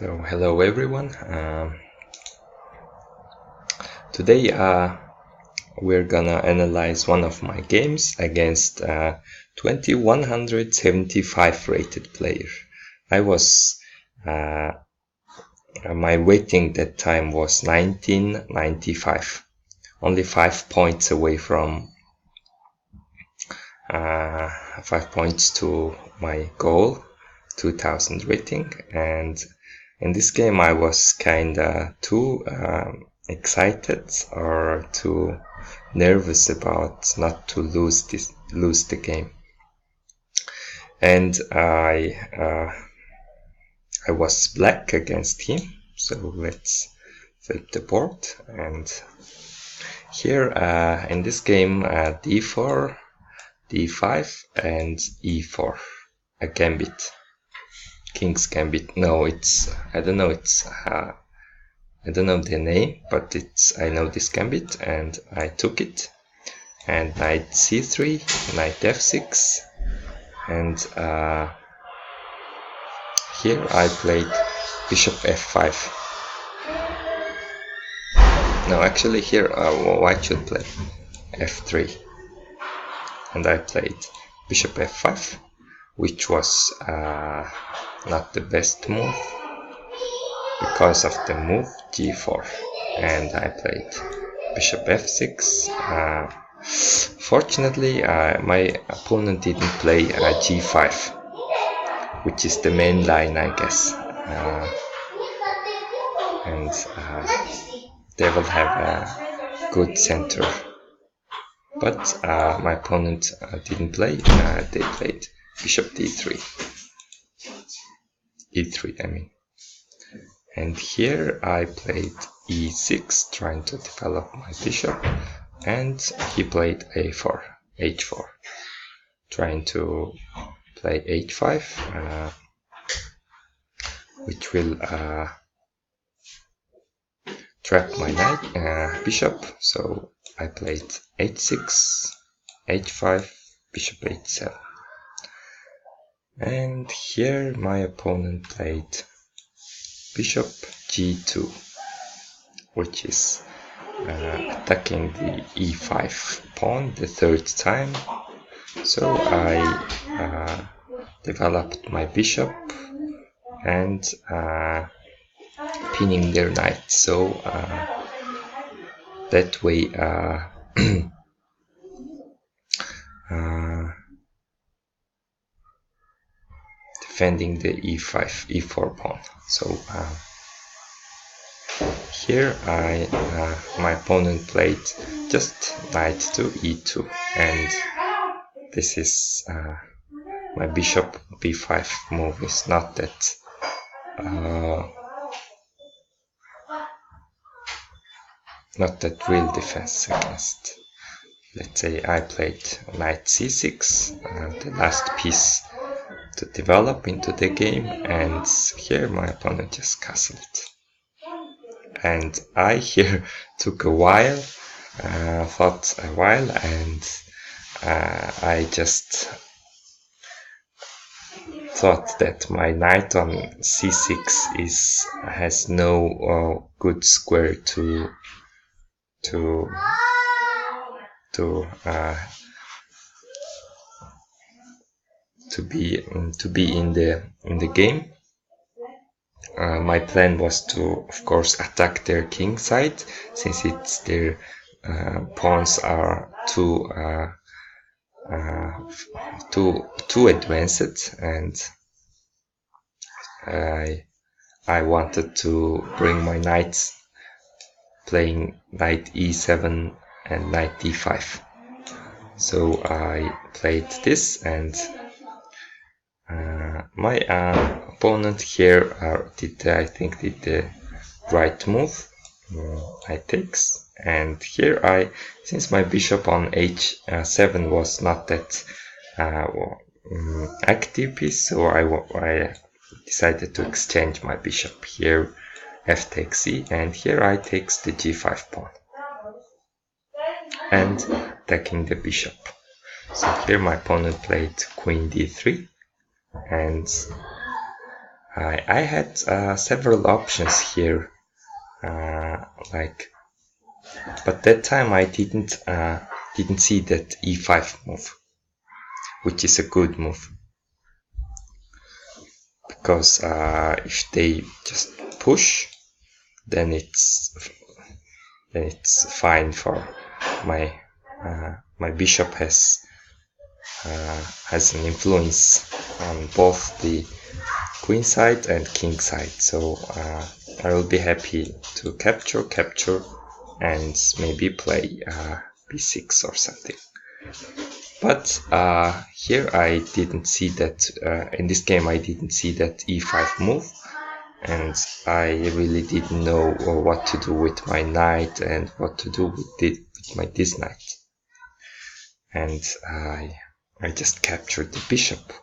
So hello everyone. Today we're gonna analyze one of my games against 2175 rated player. I was my rating that time was 1995, only 5 points away from 5 points to my goal, 2000 rating. And in this game I was kinda too excited or too nervous about not to lose the game, and I was black against him. So let's flip the board, and here in this game d4, d5 and e4, a gambit, king's gambit. No, it's I don't know, it's I don't know the name, but I know this gambit, and I took it. And knight c3, knight f6, and here I played bishop f5. No, actually here white should play f3, and I played bishop f5, which was not the best move because of the move g4, and I played bishop f6. Fortunately, my opponent didn't play g5, which is the main line, I guess, and they will have a good center. But my opponent didn't play. They played bishop d3, e3, I mean. And here I played e6, trying to develop my bishop, and he played a4, h4, trying to play h5, which will trap my knight, bishop. So I played h6, h5, bishop h7. And here my opponent played bishop g2, which is attacking the e5 pawn the third time. So I developed my bishop and pinning their knight. So that way defending the e5, e4 pawn. So here my opponent played just knight to e2, and this is my bishop b5 move is not that real defense against. Let's say I played knight c6, the last piece to develop into the game, and here my opponent just castled. And I here took a while, thought a while, and I just thought that my knight on c6 has no good square to be in the game. My plan was to, of course, attack their king side, since it's their pawns are too advanced, and I wanted to bring my knights playing knight e7 and knight d5. So I played this, and my opponent here did the right move. Knight takes, and here since my bishop on h7 was not that active piece, so I decided to exchange my bishop. Here f takes e, and here I takes the g5 pawn and attacking the bishop. So here my opponent played queen d3, and I had several options here, but that time I didn't see that e5 move, which is a good move, because if they just push, then it's fine for my my bishop has an influence on both the queen side and king side, so I will be happy to capture and maybe play b6 or something. But here I didn't see that, in this game I didn't see that e5 move, and I really didn't know what to do with my knight and what to do with this knight. And I just captured the bishop,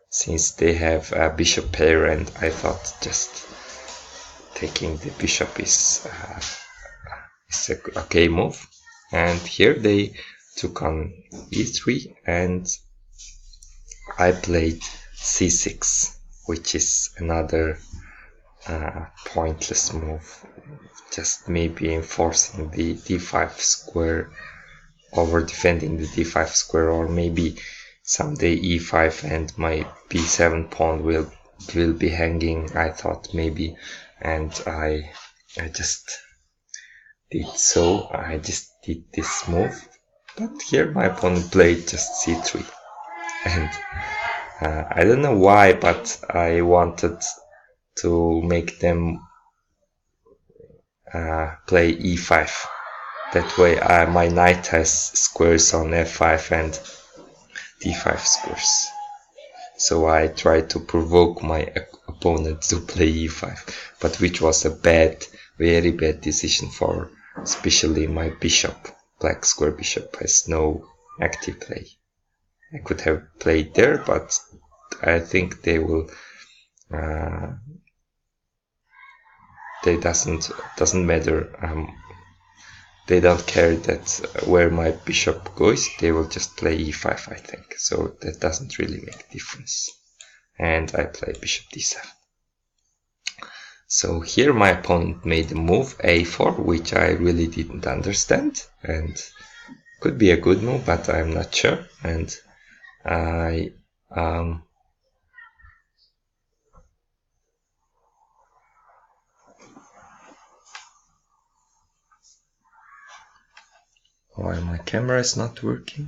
since they have a bishop pair, and I thought just taking the bishop is a okay move. And here they took on e3, and I played c6, which is another pointless move, just maybe enforcing the d5 square, over defending the d5 square, or maybe someday e5 and my b7 pawn will be hanging, I thought maybe, and I just did so. I just did this move, but here my opponent played just c3, and I don't know why, but I wanted to make them play e5. That way my knight has squares on f5 and d5 squares. So I tried to provoke my opponent to play e5, but which was a very bad decision, for especially my bishop. Black square bishop has no active play. I could have played there, but I think they will they doesn't matter. They don't care that where my bishop goes, they will just play e5, I think. So that doesn't really make a difference. And I play bishop d7. So here my opponent made a move a4, which I really didn't understand, and could be a good move, but I'm not sure. And I why my camera is not working?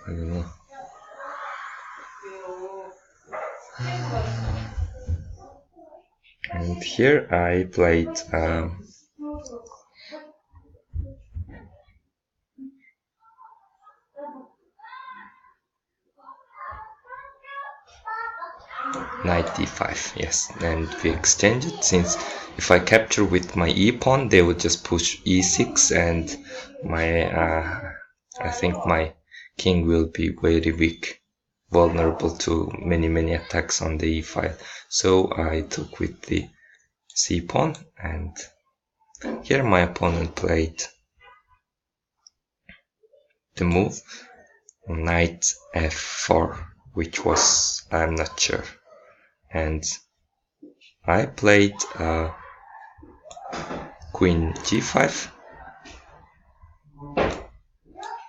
I don't know. And here I played knight d5, yes, and we exchange it, since if I capture with my e-pawn, they would just push e6, and my I think my king will be very weak, vulnerable to many attacks on the e-file. So I took with the c-pawn, and here my opponent played the move knight f4, which was, I'm not sure, and I played queen g5,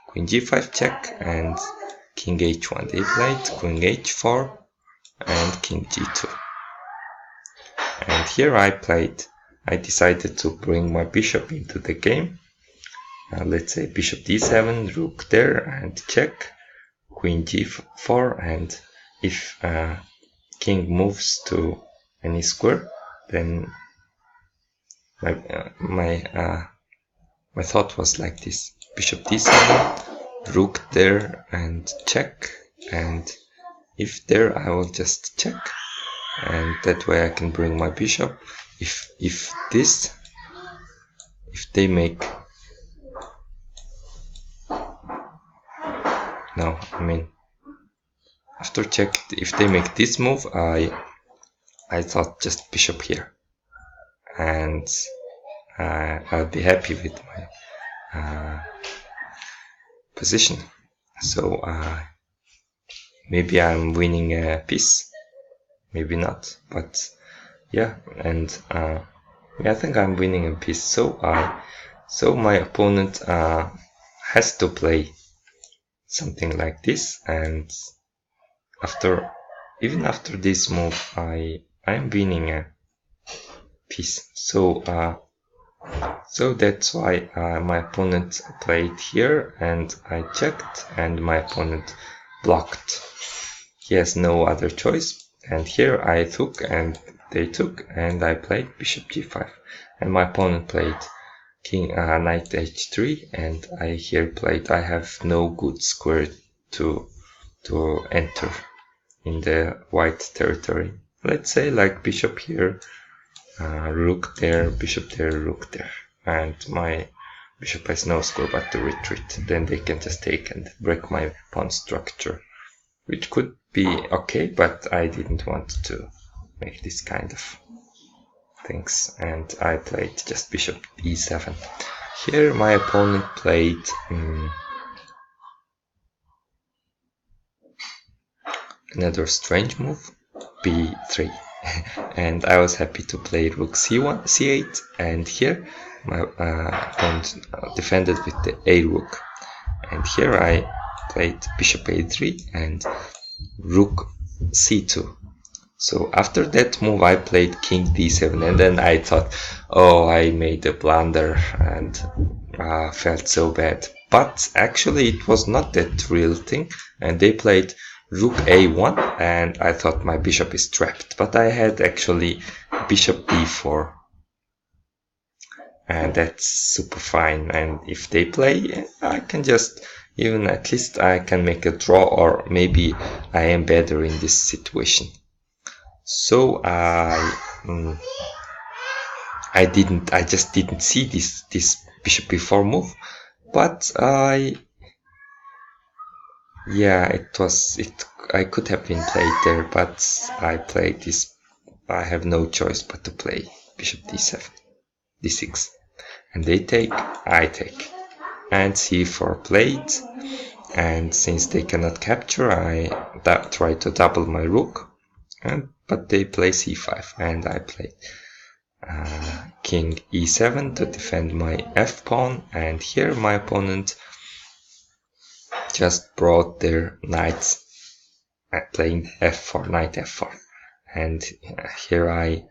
queen g5 check, and king h1. They played queen h4 and king g2. And here I decided to bring my bishop into the game. Let's say bishop d7, rook there, and check, queen g4, and if king moves to any square, then my thought was like this: bishop d7, rook there, and check, and if there, I will just check, and that way I can bring my bishop. If they make, no, I mean after check, if they make this move, I thought just bishop here, and I'll be happy with my position. So maybe I'm winning a piece, maybe not, but yeah, and yeah, I think I'm winning a piece. So my opponent has to play something like this, and even after this move, I'm winning a piece. So that's why my opponent played here, and I checked, and my opponent blocked. He has no other choice, and here I took, and they took, and I played bishop g5, and my opponent played knight h3, and I here played. I have no good square to enter in the white territory. Let's say like bishop here, rook there, bishop there, rook there, and my bishop has no square but to retreat. Then they can just take and break my pawn structure, which could be okay, but I didn't want to make this kind of things, and I played just bishop e7. Here my opponent played another strange move, b3. And I was happy to play rook c1, c8, and here my opponent defended with the a rook. And here I played bishop a3 and rook c2. So after that move I played king d7, and then I thought, oh, I made a blunder, and felt so bad. But actually it was not that real thing, and they played rook a1, and I thought my bishop is trapped, but I had actually bishop b4, and that's super fine. And if they play, I can just, even at least I can make a draw, or maybe I am better in this situation. So I just didn't see this bishop b4 move, but I could have been played there, but I played this. I have no choice but to play bishop d7, d6, and they take, I take, and c4 played, and since they cannot capture, I try to double my rook, but they play c5, and I play king e7 to defend my f pawn, and here my opponent just brought their knights, playing f4, knight f4, and here I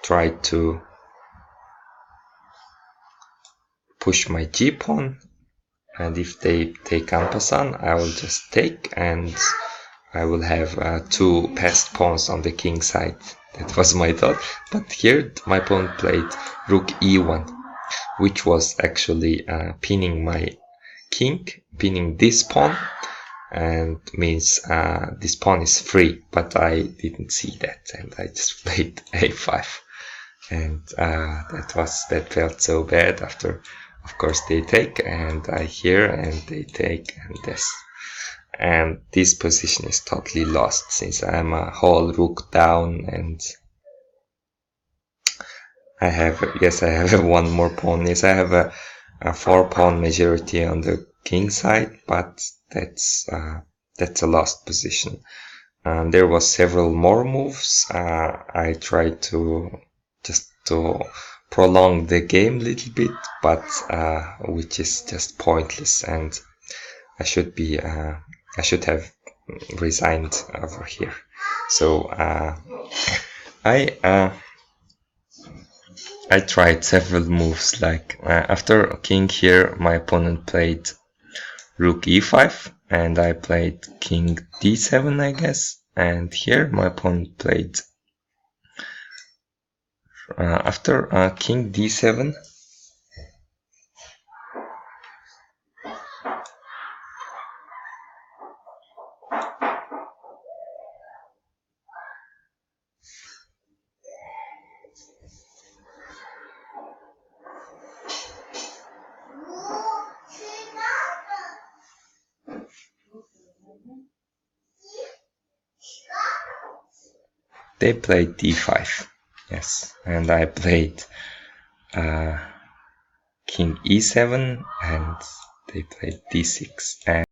tried to push my g pawn, and if they take en passant, I will just take, and I will have two passed pawns on the king side. That was my thought, but here my opponent played rook e1, which was actually pinning my king, pinning this pawn, and means this pawn is free, but I didn't see that, and I just played a5, and that felt so bad. After, of course, they take, and I hear, and they take, and this position is totally lost, since I'm a whole rook down, and I have one more pawn. Yes, I have a 4-pawn majority on the king side, but that's a lost position. There was several more moves. I tried to prolong the game a little bit, but which is just pointless, and I should have resigned over here. So I tried several moves, like after king here, my opponent played rook e5, and I played king d7, I guess, and here my opponent played after king d7, they played d5, yes, and I played king e7, and they played d6 and